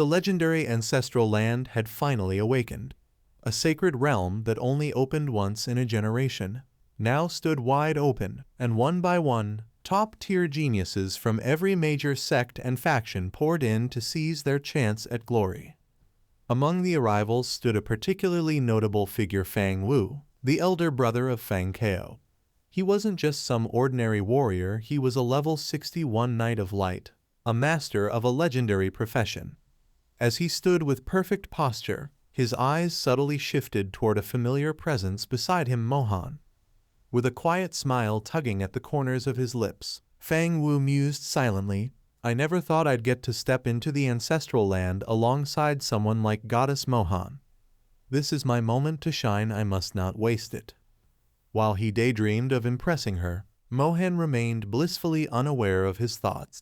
The legendary ancestral land had finally awakened. A sacred realm that only opened once in a generation now stood wide open, and one by one, top-tier geniuses from every major sect and faction poured in to seize their chance at glory. Among the arrivals stood a particularly notable figure, Fang Wu, the elder brother of Fang Kao. He wasn't just some ordinary warrior, he was a level 61 Knight of Light, a master of a legendary profession. As he stood with perfect posture, his eyes subtly shifted toward a familiar presence beside him, Mohan. With a quiet smile tugging at the corners of his lips, Fang Wu mused silently, "I never thought I'd get to step into the ancestral land alongside someone like Goddess Mohan. This is my moment to shine, I must not waste it." While he daydreamed of impressing her, Mohan remained blissfully unaware of his thoughts.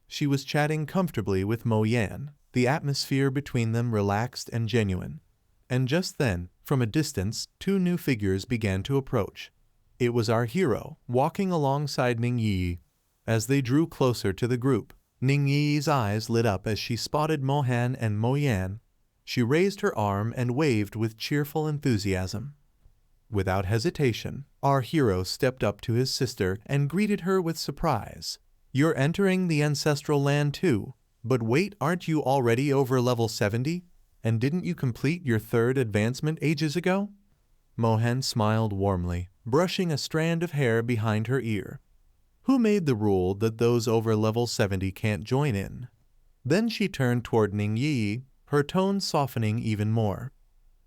She was chatting comfortably with Mo Yan, the atmosphere between them relaxed and genuine. And just then, from a distance, two new figures began to approach. It was our hero, walking alongside Ning Yi. As they drew closer to the group, Ning Yi's eyes lit up as she spotted Mohan and Mo Yan. She raised her arm and waved with cheerful enthusiasm. Without hesitation, our hero stepped up to his sister and greeted her with surprise. "You're entering the ancestral land too? But wait, aren't you already over level 70? And didn't you complete your third advancement ages ago?" Mohan smiled warmly, brushing a strand of hair behind her ear. "Who made the rule that those over level 70 can't join in?" Then she turned toward Ning Yi, her tone softening even more.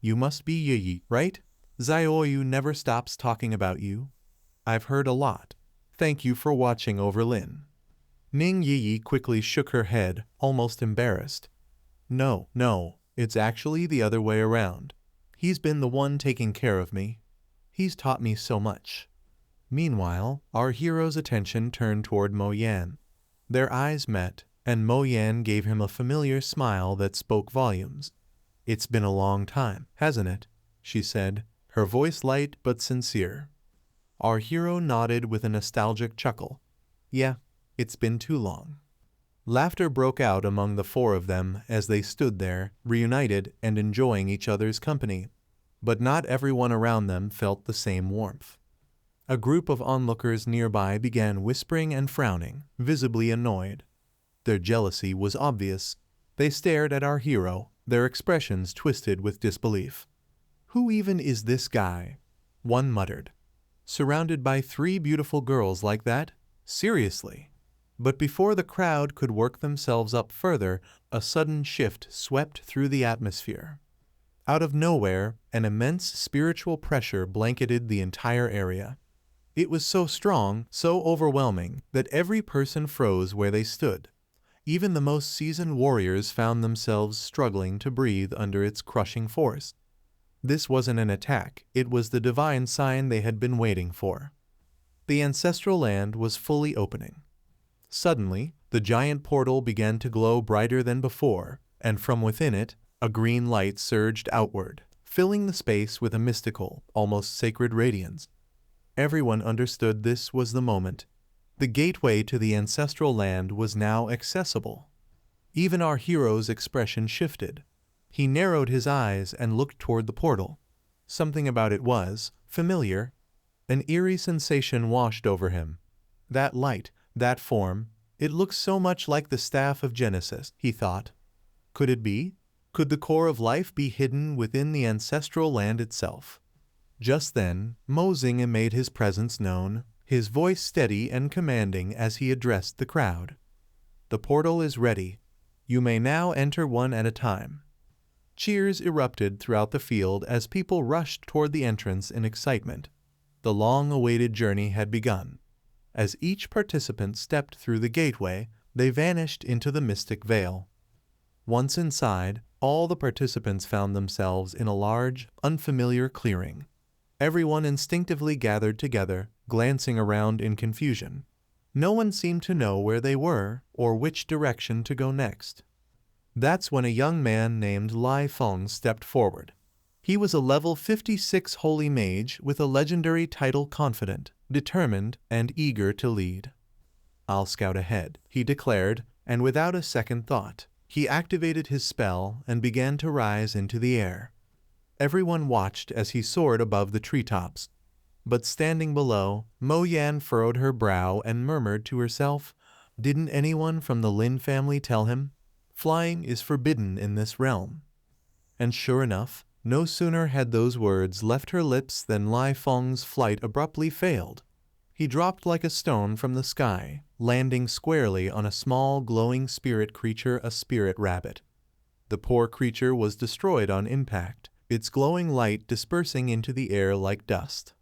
"You must be Yi, right? Xiaoyu never stops talking about you. I've heard a lot. Thank you for watching over Lin." Ning Yi quickly shook her head, almost embarrassed. No, it's actually the other way around. He's been the one taking care of me. He's taught me so much." Meanwhile, our hero's attention turned toward Mo Yan. Their eyes met, and Mo Yan gave him a familiar smile that spoke volumes. "It's been a long time, hasn't it?" she said, her voice light but sincere. Our hero nodded with a nostalgic chuckle. "Yeah, it's been too long." Laughter broke out among the four of them as they stood there, reunited and enjoying each other's company. But not everyone around them felt the same warmth. A group of onlookers nearby began whispering and frowning, visibly annoyed. Their jealousy was obvious. They stared at our hero, their expressions twisted with disbelief. "Who even is this guy?" one muttered. "Surrounded by three beautiful girls like that? Seriously?" But before the crowd could work themselves up further, a sudden shift swept through the atmosphere. Out of nowhere, an immense spiritual pressure blanketed the entire area. It was so strong, so overwhelming, that every person froze where they stood. Even the most seasoned warriors found themselves struggling to breathe under its crushing force. This wasn't an attack, it was the divine sign they had been waiting for. The ancestral land was fully opening. Suddenly, the giant portal began to glow brighter than before, and from within it, a green light surged outward, filling the space with a mystical, almost sacred radiance. Everyone understood this was the moment. The gateway to the ancestral land was now accessible. Even our hero's expression shifted. He narrowed his eyes and looked toward the portal. Something about it was familiar. An eerie sensation washed over him. That light, that form, it looked so much like the staff of Genesis, he thought. Could it be? Could the core of life be hidden within the ancestral land itself? Just then, Mo Xing'e made his presence known, his voice steady and commanding as he addressed the crowd. "The portal is ready. You may now enter one at a time." Cheers erupted throughout the field as people rushed toward the entrance in excitement. The long-awaited journey had begun. As each participant stepped through the gateway, they vanished into the mystic veil. Once inside, all the participants found themselves in a large, unfamiliar clearing. Everyone instinctively gathered together, glancing around in confusion. No one seemed to know where they were or which direction to go next. That's when a young man named Lai Feng stepped forward. He was a level 56 holy mage with a legendary title, confident, determined, and eager to lead. "I'll scout ahead," he declared, and without a second thought, He activated his spell and began to rise into the air. Everyone watched as he soared above the treetops. But standing below, Mo Yan furrowed her brow and murmured to herself, "Didn't anyone from the Lin family tell him? Flying is forbidden in this realm." And sure enough, no sooner had those words left her lips than Lai Feng's flight abruptly failed. He dropped like a stone from the sky, landing squarely on a small glowing spirit creature, a spirit rabbit. The poor creature was destroyed on impact, its glowing light dispersing into the air like dust.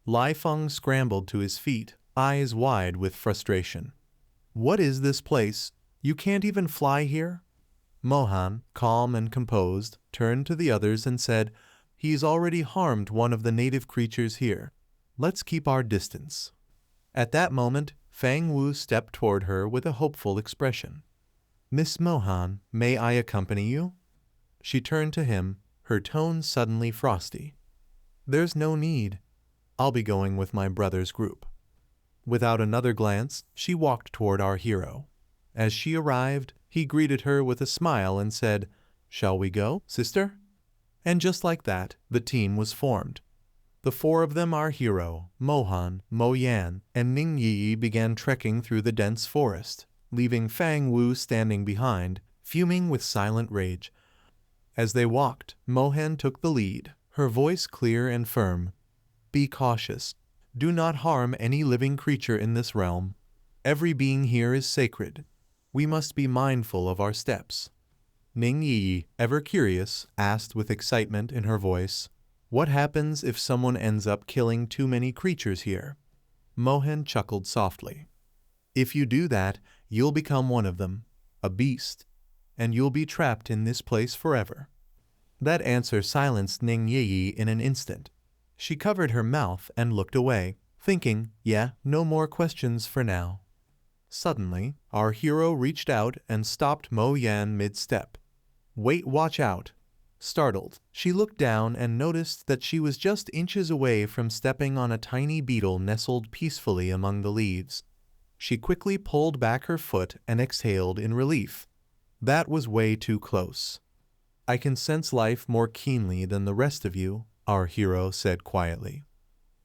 Lai Feng scrambled to his feet, eyes wide with frustration. "What is this place? You can't even fly here?" Mohan, calm and composed, turned to the others and said, "He's already harmed one of the native creatures here. Let's keep our distance." At that moment, Fang Wu stepped toward her with a hopeful expression. "Miss Mohan, may I accompany you?" She turned to him, her tone suddenly frosty. "There's no need. I'll be going with my brother's group." Without another glance, she walked toward our hero. As she arrived, he greeted her with a smile and said, "Shall we go, sister?" And just like that, the team was formed. The four of them, our hero, Mohan, Mo Yan, and Ning Yi, began trekking through the dense forest, leaving Fang Wu standing behind, fuming with silent rage. As they walked, Mohan took the lead, her voice clear and firm. "Be cautious. Do not harm any living creature in this realm. Every being here is sacred. We must be mindful of our steps." Ning Yi, ever curious, asked with excitement in her voice, "What happens if someone ends up killing too many creatures here?" Mohan chuckled softly. "If you do that, you'll become one of them, a beast, and you'll be trapped in this place forever." That answer silenced Ning Yi in an instant. She covered her mouth and looked away, thinking, "Yeah, no more questions for now." Suddenly, our hero reached out and stopped Mo Yan mid-step. "Wait, watch out." Startled, she looked down and noticed that she was just inches away from stepping on a tiny beetle nestled peacefully among the leaves. She quickly pulled back her foot and exhaled in relief. That was way too close. "I can sense life more keenly than the rest of you," our hero said quietly.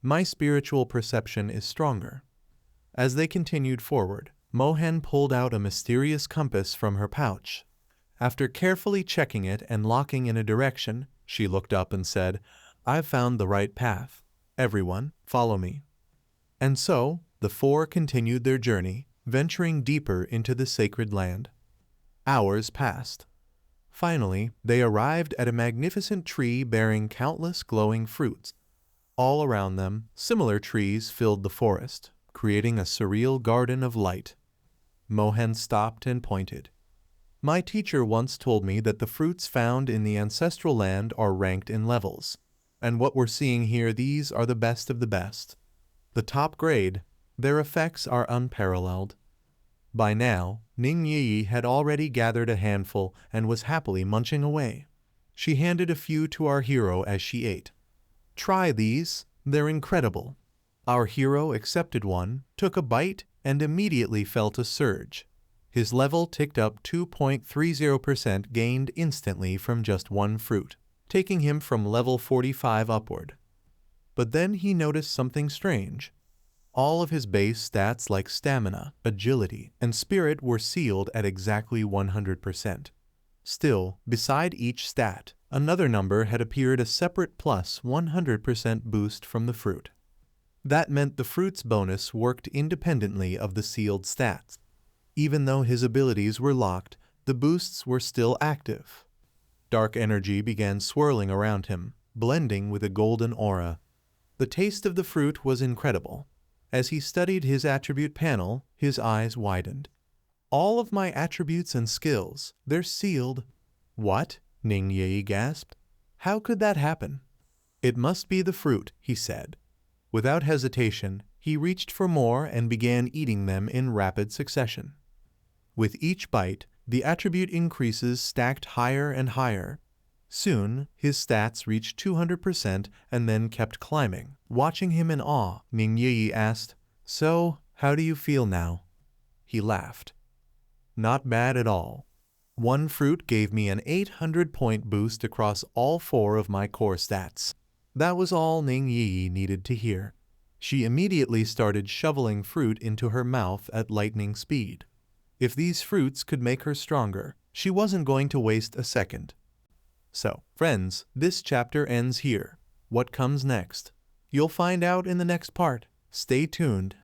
"My spiritual perception is stronger." As they continued forward, Mohan pulled out a mysterious compass from her pouch. After carefully checking it and locking in a direction, she looked up and said, "I've found the right path. Everyone, follow me." And so, the four continued their journey, venturing deeper into the sacred land. Hours passed. Finally, they arrived at a magnificent tree bearing countless glowing fruits. All around them, similar trees filled the forest, creating a surreal garden of light. Mohan stopped and pointed. "My teacher once told me that the fruits found in the ancestral land are ranked in levels, and what we're seeing here, these are the best of the best. The top grade, their effects are unparalleled." By now, Ning Yi had already gathered a handful and was happily munching away. She handed a few to our hero as she ate. "Try these, they're incredible." Our hero accepted one, took a bite, and immediately felt a surge. His level ticked up 2.30%, gained instantly from just one fruit, taking him from level 45 upward. But then he noticed something strange. All of his base stats like stamina, agility, and spirit were sealed at exactly 100%. Still, beside each stat, another number had appeared, a separate plus 100% boost from the fruit. That meant the fruit's bonus worked independently of the sealed stats. Even though his abilities were locked, the boosts were still active. Dark energy began swirling around him, blending with a golden aura. The taste of the fruit was incredible. As he studied his attribute panel, his eyes widened. "All of my attributes and skills, they're sealed." "What?" Ning Yi gasped. "How could that happen?" "It must be the fruit," he said. Without hesitation, he reached for more and began eating them in rapid succession. With each bite, the attribute increases stacked higher and higher. Soon, his stats reached 200% and then kept climbing. Watching him in awe, Ning Yi asked, "So, how do you feel now?" He laughed. "Not bad at all." One fruit gave me an 800-point boost across all 4 of my core stats. That was all Ning Yi needed to hear. She immediately started shoveling fruit into her mouth at lightning speed. If these fruits could make her stronger, she wasn't going to waste a second. So, friends, this chapter ends here. What comes next? You'll find out in the next part. Stay tuned.